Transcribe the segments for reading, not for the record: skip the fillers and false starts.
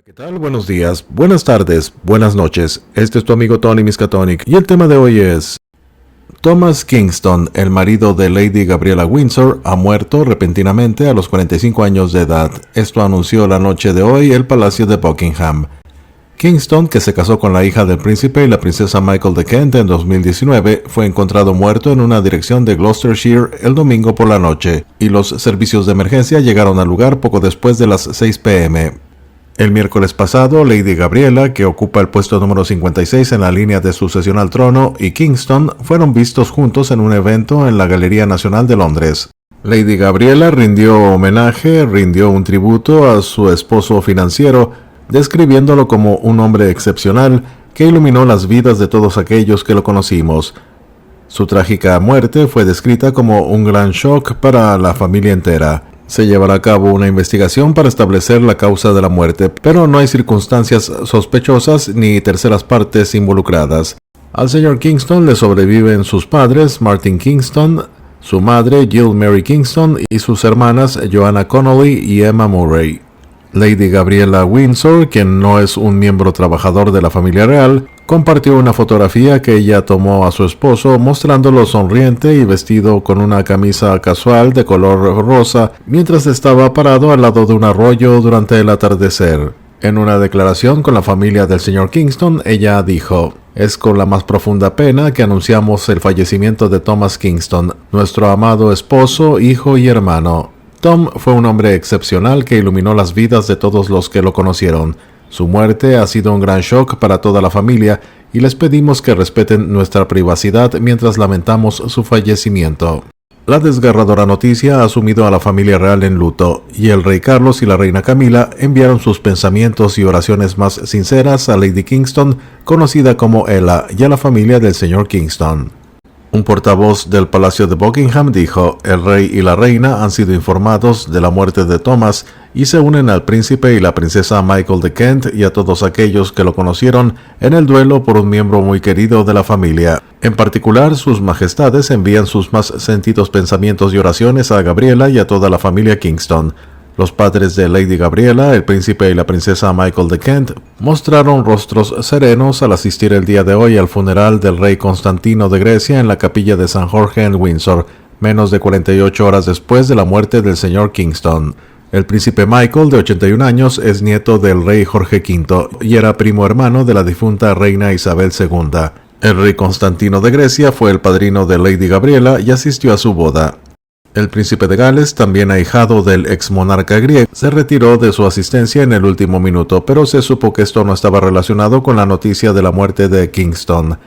¿Qué tal? Buenos días, buenas tardes, buenas noches. Este es tu amigo Tony Miskatonic y el tema de hoy es: Thomas Kingston, el marido de Lady Gabriella Windsor, ha muerto repentinamente a los 45 años de edad. Esto anunció la noche de hoy el Palacio de Buckingham. Kingston, que se casó con la hija del príncipe y la princesa Michael de Kent en 2019, fue encontrado muerto en una dirección de Gloucestershire el domingo por la noche, y los servicios de emergencia llegaron al lugar poco después de las 6 p.m. El miércoles pasado, Lady Gabriella, que ocupa el puesto número 56 en la línea de sucesión al trono, y Kingston fueron vistos juntos en un evento en la Galería Nacional de Londres. Lady Gabriella rindió un tributo a su esposo financiero, describiéndolo como un hombre excepcional que iluminó las vidas de todos aquellos que lo conocimos. Su trágica muerte fue descrita como un gran shock para la familia entera. Se llevará a cabo una investigación para establecer la causa de la muerte, pero no hay circunstancias sospechosas ni terceras partes involucradas. Al señor Kingston le sobreviven sus padres, Martin Kingston, su madre, Jill Mary Kingston, y sus hermanas, Joanna Connolly y Emma Murray. Lady Gabriella Windsor, quien no es un miembro trabajador de la familia real, compartió una fotografía que ella tomó a su esposo mostrándolo sonriente y vestido con una camisa casual de color rosa mientras estaba parado al lado de un arroyo durante el atardecer. En una declaración con la familia del señor Kingston, ella dijo: "Es con la más profunda pena que anunciamos el fallecimiento de Thomas Kingston, nuestro amado esposo, hijo y hermano. Tom fue un hombre excepcional que iluminó las vidas de todos los que lo conocieron. Su muerte ha sido un gran shock para toda la familia y les pedimos que respeten nuestra privacidad mientras lamentamos su fallecimiento". La desgarradora noticia ha sumido a la familia real en luto, y el rey Carlos y la reina Camila enviaron sus pensamientos y oraciones más sinceras a Lady Kingston, conocida como Ella, y a la familia del señor Kingston. Un portavoz del Palacio de Buckingham dijo: "El rey y la reina han sido informados de la muerte de Thomas y se unen al príncipe y la princesa Michael de Kent y a todos aquellos que lo conocieron en el duelo por un miembro muy querido de la familia. En particular, sus majestades envían sus más sentidos pensamientos y oraciones a Gabriella y a toda la familia Kingston". Los padres de Lady Gabriella, el príncipe y la princesa Michael de Kent, mostraron rostros serenos al asistir el día de hoy al funeral del rey Constantino de Grecia en la capilla de San Jorge en Windsor, menos de 48 horas después de la muerte del señor Kingston. El príncipe Michael, de 81 años, es nieto del rey Jorge V y era primo hermano de la difunta reina Isabel II. El rey Constantino de Grecia fue el padrino de Lady Gabriella y asistió a su boda. El príncipe de Gales, también ahijado del ex monarca griego, se retiró de su asistencia en el último minuto, pero se supo que esto no estaba relacionado con la noticia de la muerte de Kingston.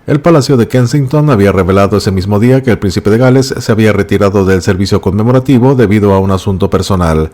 El Palacio de Kensington había revelado ese mismo día que el príncipe de Gales se había retirado del servicio conmemorativo debido a un asunto personal.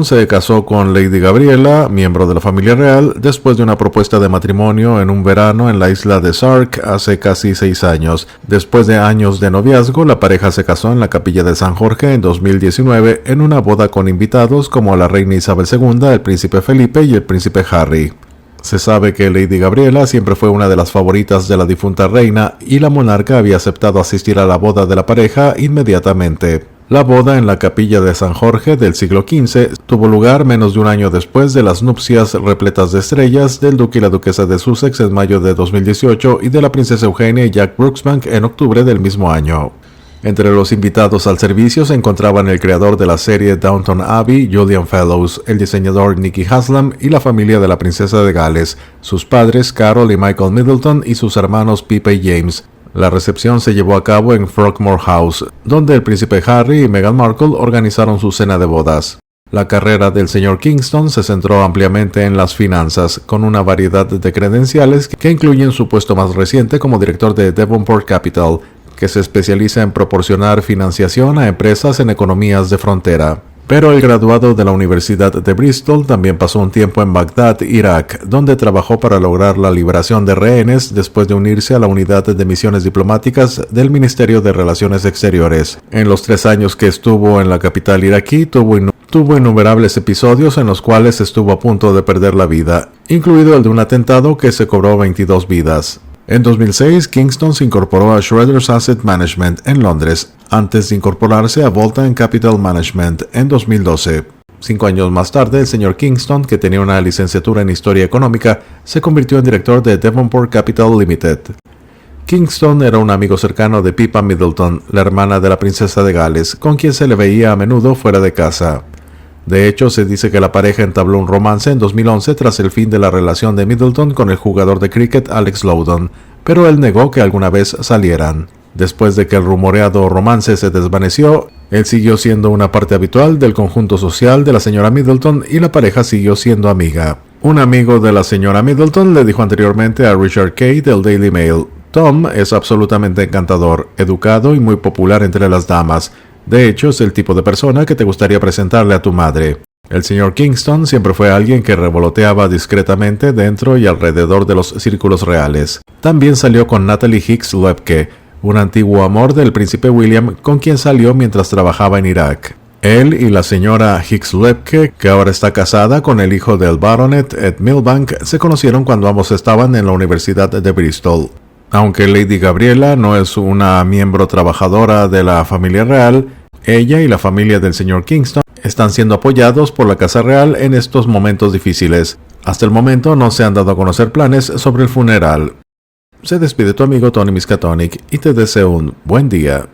Se casó con Lady Gabriella, miembro de la familia real, después de una propuesta de matrimonio en un verano en la isla de Sark hace casi 6 años. Después de años de noviazgo, la pareja se casó en la capilla de San Jorge en 2019 en una boda con invitados como la reina Isabel II, el príncipe Felipe y el príncipe Harry. Se sabe que Lady Gabriella siempre fue una de las favoritas de la difunta reina y la monarca había aceptado asistir a la boda de la pareja inmediatamente. La boda en la capilla de San Jorge del siglo XV tuvo lugar menos de un año después de las nupcias repletas de estrellas del duque y la duquesa de Sussex en mayo de 2018 y de la princesa Eugenia y Jack Brooksbank en octubre del mismo año. Entre los invitados al servicio se encontraban el creador de la serie Downton Abbey, Julian Fellowes, el diseñador Nicky Haslam y la familia de la princesa de Gales, sus padres Carol y Michael Middleton y sus hermanos Pippa y James. La recepción se llevó a cabo en Frogmore House, donde el príncipe Harry y Meghan Markle organizaron su cena de bodas. La carrera del señor Kingston se centró ampliamente en las finanzas, con una variedad de credenciales que incluyen su puesto más reciente como director de Devonport Capital, que se especializa en proporcionar financiación a empresas en economías de frontera. Pero el graduado de la Universidad de Bristol también pasó un tiempo en Bagdad, Irak, donde trabajó para lograr la liberación de rehenes después de unirse a la unidad de misiones diplomáticas del Ministerio de Relaciones Exteriores. En los 3 años que estuvo en la capital iraquí, tuvo innumerables episodios en los cuales estuvo a punto de perder la vida, incluido el de un atentado que se cobró 22 vidas. En 2006, Kingston se incorporó a Schroders Asset Management en Londres, antes de incorporarse a Volta Capital Management en 2012. 5 años más tarde, el señor Kingston, que tenía una licenciatura en Historia Económica, se convirtió en director de Devonport Capital Limited. Kingston era un amigo cercano de Pippa Middleton, la hermana de la princesa de Gales, con quien se le veía a menudo fuera de casa. De hecho, se dice que la pareja entabló un romance en 2011 tras el fin de la relación de Middleton con el jugador de cricket Alex Loughton, pero él negó que alguna vez salieran. Después de que el rumoreado romance se desvaneció, él siguió siendo una parte habitual del conjunto social de la señora Middleton y la pareja siguió siendo amiga. Un amigo de la señora Middleton le dijo anteriormente a Richard Kay del Daily Mail: Tom es absolutamente encantador, educado y muy popular entre las damas. De hecho, es el tipo de persona que te gustaría presentarle a tu madre. El señor Kingston siempre fue alguien que revoloteaba discretamente dentro y alrededor de los círculos reales. También salió con Natalie Hicks Lepke, un antiguo amor del príncipe William con quien salió mientras trabajaba en Irak. Él y la señora Hicks Lepke, que ahora está casada con el hijo del baronet Ed Milbank, se conocieron cuando ambos estaban en la Universidad de Bristol. Aunque Lady Gabriela no es una miembro trabajadora de la familia real, ella y la familia del señor Kingston están siendo apoyados por la Casa Real en estos momentos difíciles. Hasta el momento no se han dado a conocer planes sobre el funeral. Se despide tu amigo Tony Miskatonic y te deseo un buen día.